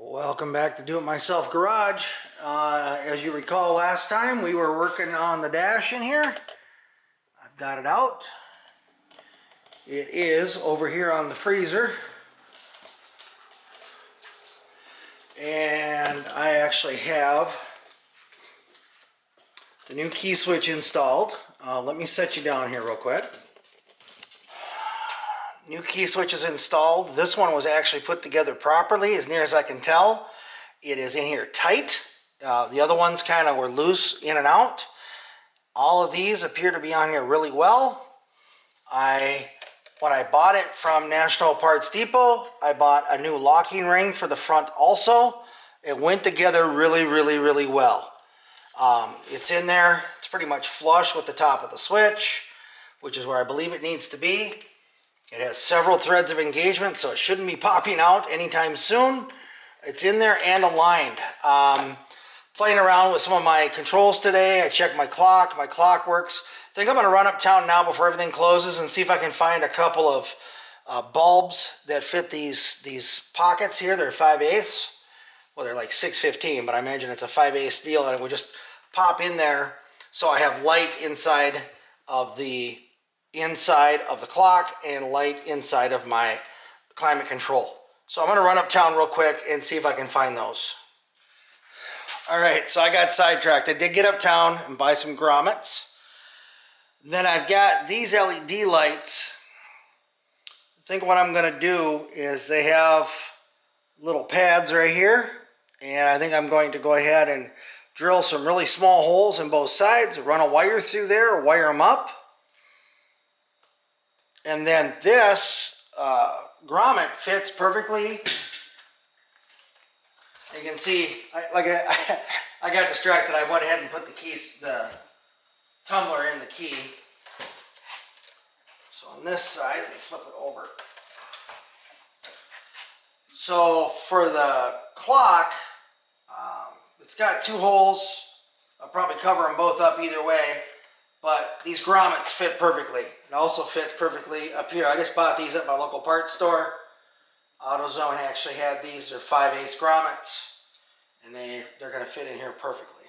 Welcome back to Do-It-Myself Garage. As you recall last time, we were working on the dash in here. I've got it out. It is over here on the freezer. And I actually have the new key switch installed. Let me set you down here real quick. New key switch is installed. This one was actually put together properly as near as I can tell. It is in here tight. The other ones kind of were loose in and out. All of these appear to be on here really well. When I bought it from National Parts Depot, I bought a new locking ring for the front also. It went together really well. It's in there. It's pretty much flush with the top of the switch, which is where I believe it needs to be. It has several threads of engagement, so it shouldn't be popping out anytime soon. It's in there and aligned. Playing around with some of my controls today. I checked my clock. My clock works. I think I'm going to run uptown now before everything closes and see if I can find a couple of bulbs that fit these pockets here. They're 5/8. Well, they're like 615, but I imagine it's a 5/8 steel, and it would just pop in there so I have light inside of the clock and light inside of my climate control. So I'm going to run uptown real quick and see if I can find those. Alright, so I got sidetracked. I did get uptown and buy some grommets. Then I've got these LED lights. I think what I'm going to do is they have little pads right here. And I think I'm going to go ahead and drill some really small holes in both sides, run a wire through there, wire them up. And then this grommet fits perfectly. You can see, I got distracted. I went ahead and put the tumbler in the key. So on this side, let me flip it over. So for the clock, it's got two holes. I'll probably cover them both up either way. But these grommets fit perfectly. It also fits perfectly up here. I just bought these at my local parts store. AutoZone actually had these. They're 5/8 grommets. And they're going to fit in here perfectly.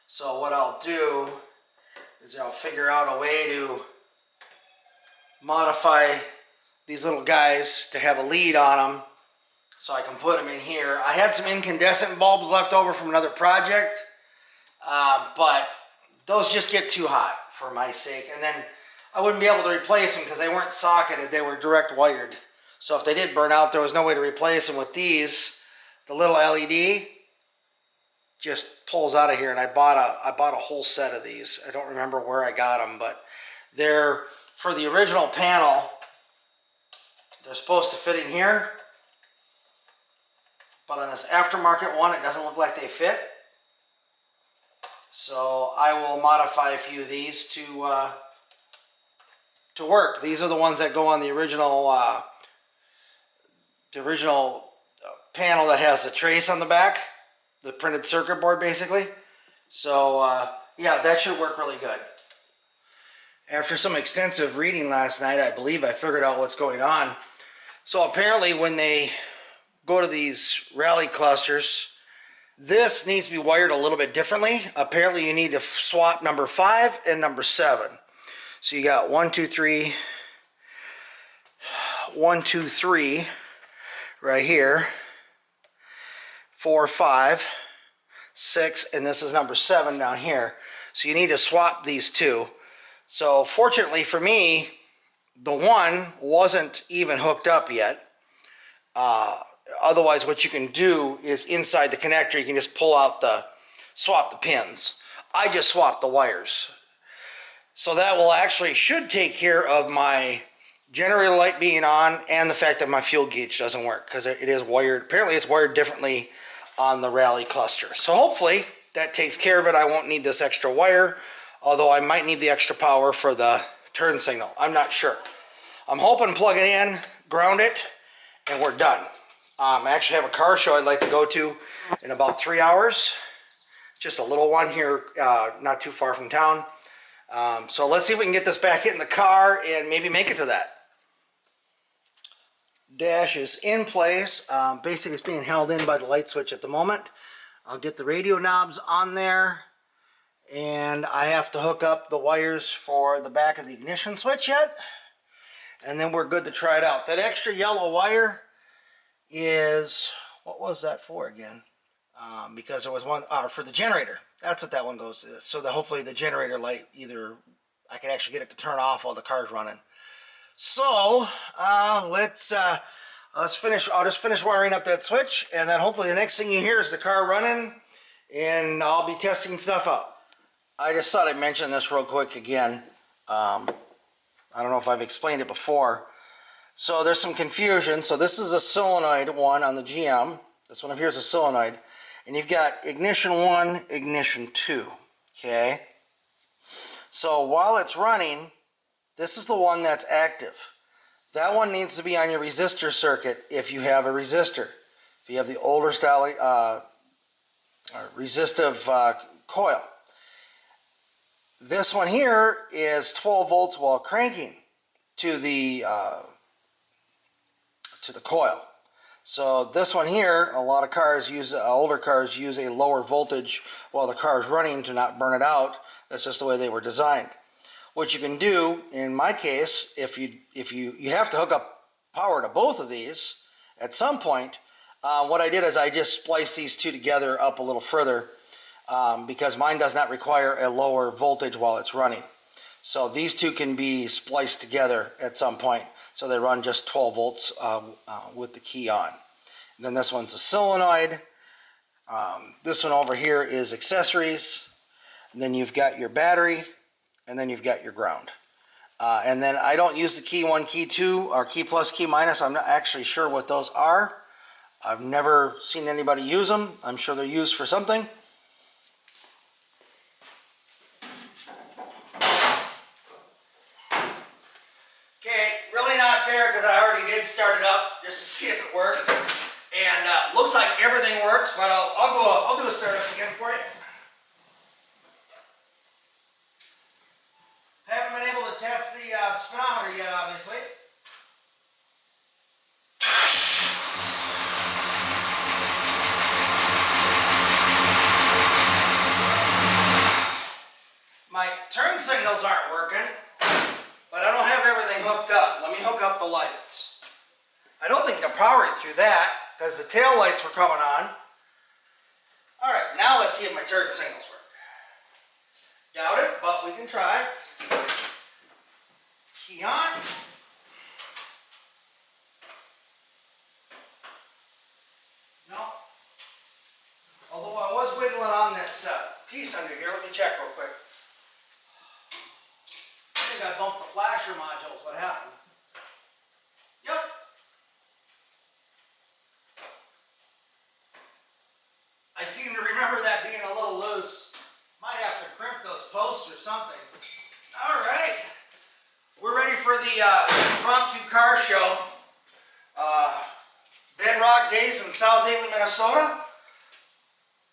So what I'll do is I'll figure out a way to modify these little guys to have a lead on them so I can put them in here. I had some incandescent bulbs left over from another project, but those just get too hot for my sake, and then I wouldn't be able to replace them because they weren't socketed, they were direct wired. So if they did burn out, there was no way to replace them. With these, the little LED just pulls out of here, and I bought a whole set of these. I don't remember where I got them, but they're for the original panel. They're supposed to fit in here, but on this aftermarket one, it doesn't look like they fit. So I will modify a few of these to work. These are the ones that go on the original panel that has the trace on the back, the printed circuit board basically. So yeah, that should work really good. After some extensive reading last night, I believe I figured out what's going on. So apparently when they go to these rally clusters, this needs to be wired a little bit differently. Apparently you need to swap number 5 and number 7. So you got 1, 2, 3, 1, 2, 3 right here, 4, 5, 6, and this is number 7 down here. So you need to swap these two. So fortunately for me, the one wasn't even hooked up yet. Otherwise, what you can do is inside the connector, you can just pull out swap the pins. I just swapped the wires. So that will should take care of my generator light being on and the fact that my fuel gauge doesn't work because it is wired. Apparently it's wired differently on the rally cluster. So hopefully that takes care of it. I won't need this extra wire, although I might need the extra power for the turn signal. I'm not sure. I'm hoping plug it in, ground it, and we're done. I actually have a car show I'd like to go to in about 3 hours. Just a little one here, not too far from town. So let's see if we can get this back in the car and maybe make it to that. dash is in place. Basically it's being held in by the light switch at the moment. I'll get the radio knobs on there, and I have to hook up the wires for the back of the ignition switch yet, and then we're good to try it out. That extra yellow wire is, what was that for again? Because there was one for the generator. That's what that one goes to. So that hopefully the generator light, either I can actually get it to turn off while the car's running. So let's finish. I'll just finish wiring up that switch, and then hopefully the next thing you hear is the car running, and I'll be testing stuff out. I just thought I'd mention this real quick again. I don't know if I've explained it before. So there's some confusion. So this is a solenoid one on the GM. This one up here is a solenoid. And you've got ignition 1, ignition 2. Okay? So while it's running, this is the one that's active. That one needs to be on your resistor circuit if you have a resistor. If you have the older style resistive coil. This one here is 12 volts while cranking to the coil. So this one here, a lot of cars use, older cars use a lower voltage while the car is running to not burn it out. That's just the way they were designed. What you can do, in my case, if you have to hook up power to both of these at some point, what I did is I just spliced these two together up a little further because mine does not require a lower voltage while it's running. So these two can be spliced together at some point. So they run just 12 volts with the key on. And then this one's a solenoid. This one over here is accessories. And then you've got your battery. And then you've got your ground. And then I don't use the key 1, key 2, or key plus, key minus. I'm not actually sure what those are. I've never seen anybody use them. I'm sure they're used for something. Because I already did start it up just to see if it worked, and looks like everything works. But I'll do a startup again for you. Haven't been able to test the speedometer yet, obviously. My turn signals aren't working. But I don't have everything hooked up. Let me hook up the lights. I don't think they'll power it through that because the tail lights were coming on. All right, now let's see if my turn signals work. Doubt it, but we can try. Key on. No. Although I was wiggling on this piece under here. Let me check real quick. I think I bumped the flasher modules. What happened? Yep. I seem to remember that being a little loose. Might have to crimp those posts or something. All right. We're ready for the impromptu car show. Bedrock Days in South Haven, Minnesota.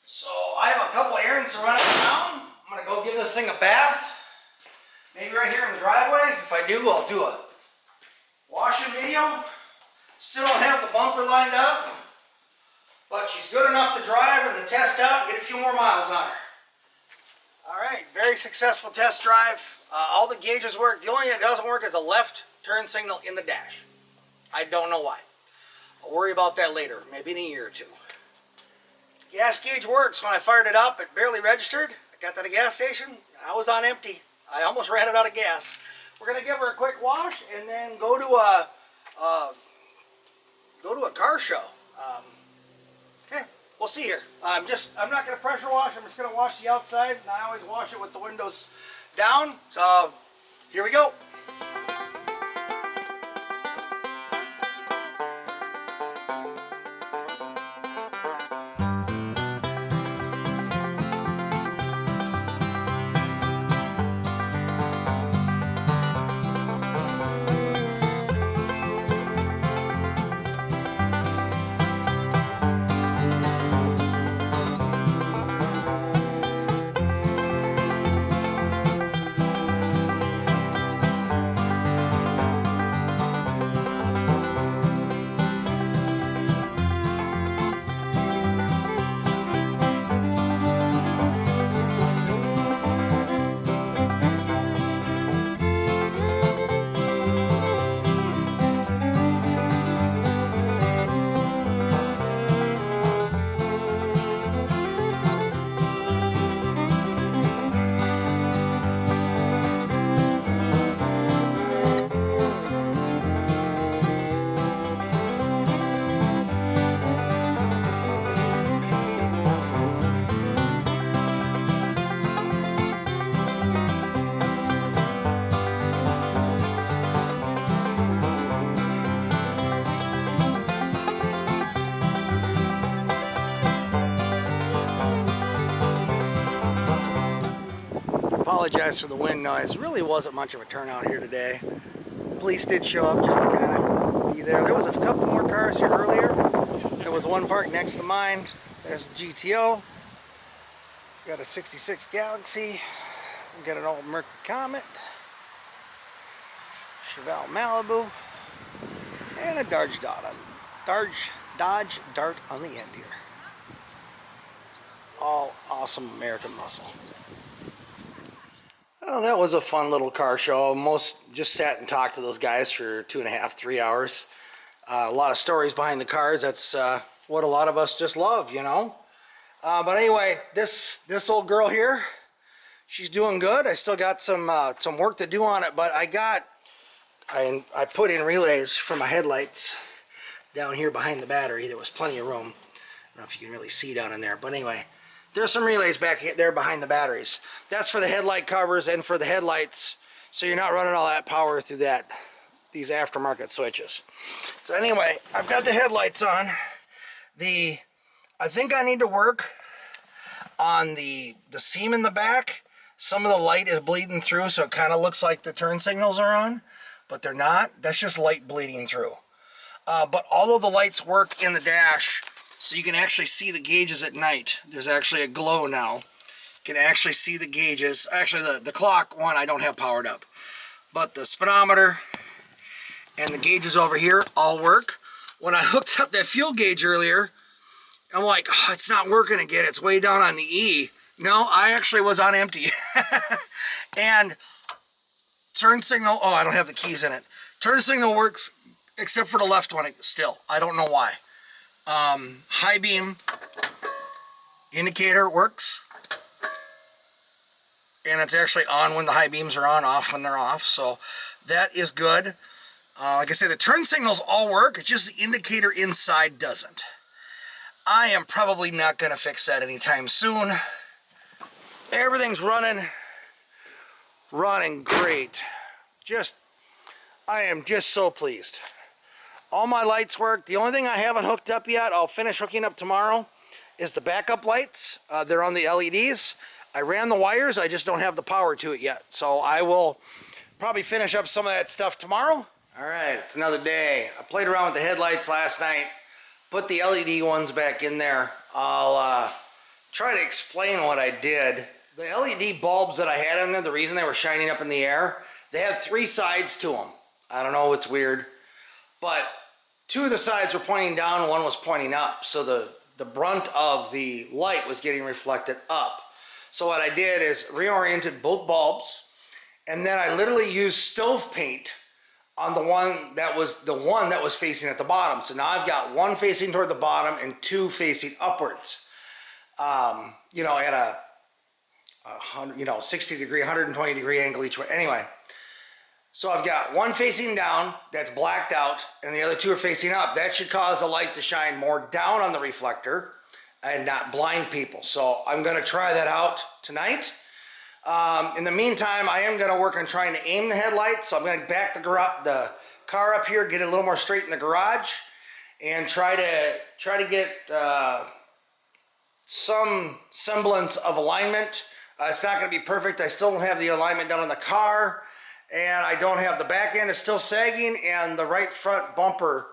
So I have a couple errands to run around. I'm going to go give this thing a bath. Maybe right here in the driveway. If I do, I'll do a washing video. Still don't have the bumper lined up, but she's good enough to drive and to test out and get a few more miles on her. All right, very successful test drive. All the gauges work. The only thing that doesn't work is a left turn signal in the dash. I don't know why. I'll worry about that later, maybe in a year or two. Gas gauge works. When I fired it up, it barely registered. I got to the gas station. I was on empty. I almost ran it out of gas. We're going to give her a quick wash and then go to a car show. We'll see here. I'm not going to pressure wash. I'm just going to wash the outside, and I always wash it with the windows down. So here we go. apologize for the wind noise. Really wasn't much of a turnout here today. Police did show up just to kind of be there. There was a couple more cars here earlier. There was one parked next to mine. There's the GTO. Got a 66 Galaxy. Got an old Mercury Comet. Chevelle Malibu. And a Dodge Dart on the end here. All awesome American muscle. Well, that was a fun little car show. Just sat and talked to those guys for 2.5, 3 hours. A lot of stories behind the cars. That's what a lot of us just love, you know. But anyway, this old girl here, she's doing good. I still got some work to do on it, but I put in relays for my headlights down here behind the battery. There was plenty of room. I don't know if you can really see down in there, but anyway, there's some relays back there behind the batteries. That's for the headlight covers and for the headlights, so you're not running all that power through these aftermarket switches. So anyway, I've got the headlights on. I think I need to work on the seam in the back. Some of the light is bleeding through, so it kind of looks like the turn signals are on, but they're not. That's just light bleeding through. But all of the lights work in the dash, so you can actually see the gauges at night. There's actually a glow now. You can actually see the gauges. Actually, the clock one I don't have powered up, but the speedometer and the gauges over here all work. When I hooked up that fuel gauge earlier, I'm like, oh, it's not working again. It's way down on the E. No, I actually was on empty. And turn signal, oh, I don't have the keys in it. Turn signal works except for the left one still. I don't know why. High beam indicator works. And it's actually on when the high beams are on, off when they're off. So that is good. Like I say, the turn signals all work. It's just the indicator inside doesn't. I am probably not going to fix that anytime soon. Everything's running great. I am just so pleased. All my lights work. The only thing I haven't hooked up yet, I'll finish hooking up tomorrow, is the backup lights. They're on the LEDs. I ran the wires, I just don't have the power to it yet. So I will probably finish up some of that stuff tomorrow. All right, it's another day. I played around with the headlights last night. Put the LED ones back in there. I'll try to explain what I did. The LED bulbs that I had in there, the reason they were shining up in the air, they have 3 sides to them. I don't know, it's weird. But 2 of the sides were pointing down and 1 was pointing up. So the brunt of the light was getting reflected up. So what I did is reoriented both bulbs, and then I literally used stove paint on the one that was facing at the bottom. So now I've got 1 facing toward the bottom and 2 facing upwards. You know, at a 60 degree, 120 degree angle each way. Anyway, so I've got 1 facing down that's blacked out, and the other 2 are facing up. That should cause the light to shine more down on the reflector and not blind people. So I'm going to try that out tonight. In the meantime, I am going to work on trying to aim the headlights. So I'm going to back the car up here, get it a little more straight in the garage, and try to get some semblance of alignment. It's not going to be perfect. I still don't have the alignment done on the car, and I don't have the back end is still sagging, and the right front bumper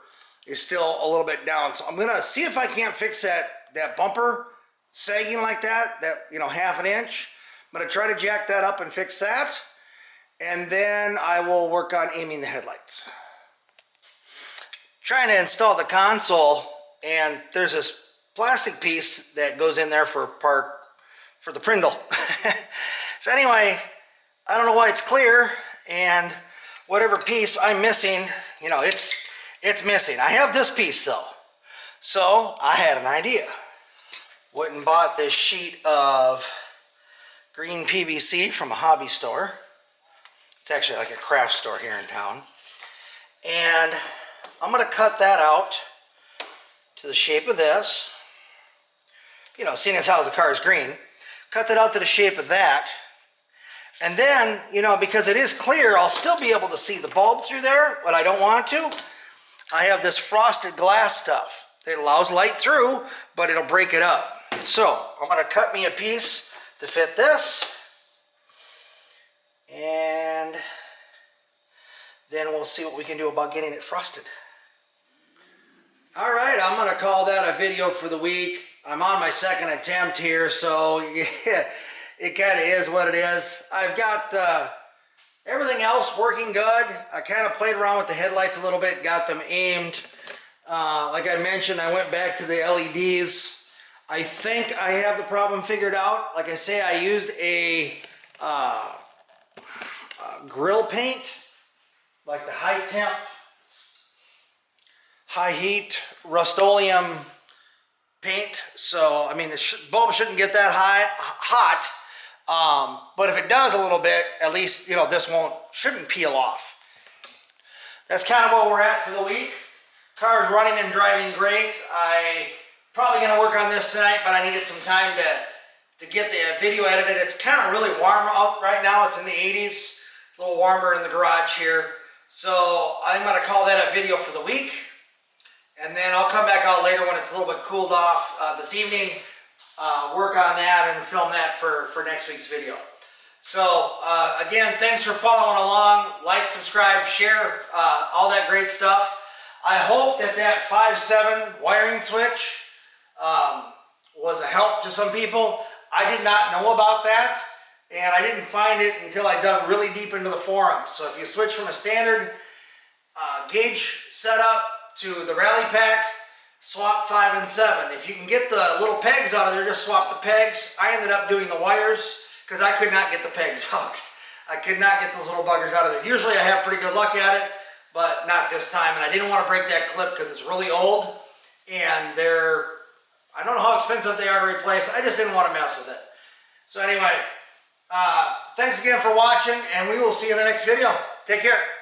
is still a little bit down. So I'm going to see if I can't fix that bumper sagging like that, half an inch. I'm going to try to jack that up and fix that, and then I will work on aiming the headlights. Trying to install the console, and there's this plastic piece that goes in there for the Prindle. So anyway, I don't know why it's clear, and whatever piece I'm missing, it's missing. I have this piece though. So I had an idea. Went and bought this sheet of green PVC from a hobby store. It's actually like a craft store here in town. And I'm going to cut that out to the shape of this. Seeing as how the car is green, cut that out to the shape of that. And then, because it is clear, I'll still be able to see the bulb through there, but I don't want to. I have this frosted glass stuff. It allows light through, but it'll break it up. So I'm going to cut me a piece to fit this. and then we'll see what we can do about getting it frosted. All right, I'm gonna call that a video for the week. I'm on my second attempt here, so yeah, it kind of is what it is. I've got everything else working good. I kind of played around with the headlights a little bit, got them aimed. Like I mentioned, I went back to the LEDs. I think I have the problem figured out. Like I say, I used a grill paint, like the high temp, high heat Rust-Oleum paint. So, I mean, the bulb shouldn't get that hot. But if it does a little bit, at least, you know, this shouldn't peel off. That's kind of where we're at for the week. Car's running and driving great. I probably going to work on this tonight, but I needed some time to get the video edited. It's kind of really warm out right now. It's in the 80s. A little warmer in the garage here. So I'm going to call that a video for the week. And then I'll come back out later when it's a little bit cooled off this evening, work on that and film that for next week's video. So again, thanks for following along. Like, subscribe, share, all that great stuff. I hope that 5-7 wiring switch was a help to some people. I did not know about that, and I didn't find it until I dug really deep into the forums. So if you switch from a standard gauge setup to the rally pack, swap 5 and 7. If you can get the little pegs out of there, just swap the pegs. I ended up doing the wires because I could not get the pegs out. I could not get those little buggers out of there. Usually I have pretty good luck at it, but not this time. And I didn't want to break that clip because it's really old, and I don't know how expensive they are to replace. I just didn't want to mess with it. So anyway, thanks again for watching, and we will see you in the next video. Take care.